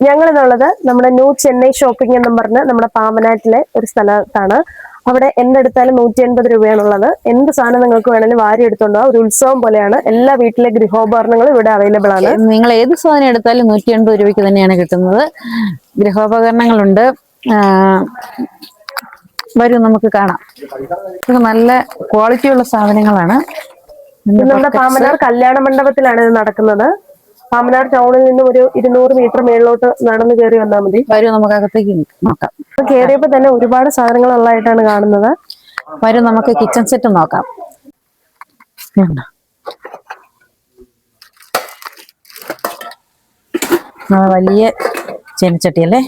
ഞങ്ങളിതുള്ളത് നമ്മുടെ new Chennai shopping എന്നും പറഞ്ഞ് നമ്മുടെ പാമ്പനാട്ടിലെ ഒരു സ്ഥലത്താണ്. അവിടെ എന്തെടുത്താലും 150 രൂപയാണുള്ളത്. എന്ത് സാധനം നിങ്ങൾക്ക് വേണമെങ്കിലും വാരി എടുത്തോണ്ടോ. ഒരു ഉത്സവം പോലെയാണ്. എല്ലാ വീട്ടിലെ ഗൃഹോപകരണങ്ങളും ഇവിടെ അവൈലബിൾ ആണ്. നിങ്ങൾ ഏത് സാധനം എടുത്താലും 180 രൂപയ്ക്ക് തന്നെയാണ് കിട്ടുന്നത്. ഗൃഹോപകരണങ്ങളുണ്ട്. വരും, നമുക്ക് കാണാം. ഇത് നല്ല ക്വാളിറ്റിയുള്ള സാധനങ്ങളാണ്. നമ്മുടെ പാമ്പനാർ കല്യാണ മണ്ഡപത്തിലാണ് ഇത് നടക്കുന്നത്. പാമ്പനാർ ടൗണിൽ നിന്നും ഒരു 200 മീറ്റർ മേളിലോട്ട് നടന്നു കയറി വന്നാൽ മതി. വരും, നമുക്ക് അകത്തേക്ക് നോക്കാം. കയറിയപ്പോ തന്നെ ഒരുപാട് സാധനങ്ങൾ ഉള്ളതായിട്ടാണ് കാണുന്നത്. വരും, നമുക്ക് കിച്ചൺ സെറ്റ് നോക്കാം. വലിയ ചീനച്ചട്ടി അല്ലേ?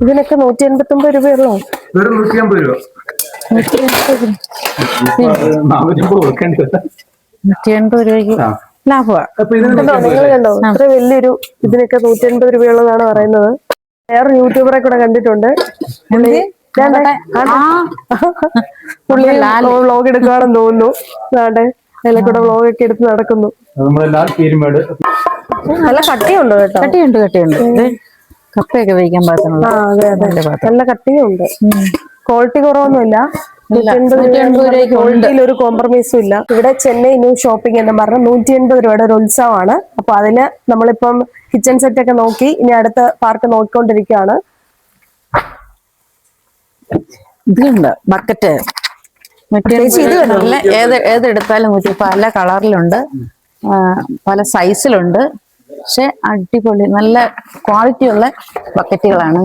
ഇതിനൊക്കെ 189 രൂപയുള്ളൂ. വെറും 150 രൂപ. 180 രൂപയ്ക്ക് ലാഭമാണ്. നിങ്ങൾ കണ്ടോ, ഇത്ര വലിയൊരു ഇതിനൊക്കെ 180 രൂപയുള്ളതാണ് പറയുന്നത്. വേറൊരു യൂട്യൂബറെ കൂടെ കണ്ടിട്ടുണ്ട്. പുള്ളി വ്ലോഗ് എടുക്കുകയാണെന്ന് തോന്നുന്നു. അതെ, അതിലെ കൂടെ വ്ലോഗ് ഒക്കെ എടുത്ത് നടക്കുന്നു. നല്ല കട്ടിയുണ്ട് കേട്ടോ. കട്ടിയുണ്ട്. കപ്പയൊക്കെ വേവിക്കാൻ പാകത്തിനുള്ള. അതെ അതെ, നല്ല കട്ടിയും ഉണ്ട്. ക്വാളിറ്റി കുറവൊന്നുമില്ല. 180 ക്വാളിറ്റിയിൽ ഒരു കോംപ്രമൈസും ഇല്ല. ഇവിടെ ചെന്നൈ ന്യൂ ഷോപ്പിംഗ് എന്ന് പറഞ്ഞ 180 രൂപയുടെ ഒരു ഉത്സവമാണ്. അപ്പൊ അതിന് നമ്മളിപ്പം കിച്ചൺ സെറ്റ് ഒക്കെ നോക്കി ഇനി അടുത്ത പാർക്ക് നോക്കിക്കൊണ്ടിരിക്കുകയാണ്. ഇതുണ്ട് ബക്കറ്റ്. ഏതെടുത്താലും പല കളറിലുണ്ട്, പല സൈസിലുണ്ട്. പക്ഷെ അടിപൊളി നല്ല ക്വാളിറ്റി ഉള്ള ബക്കറ്റുകളാണ്.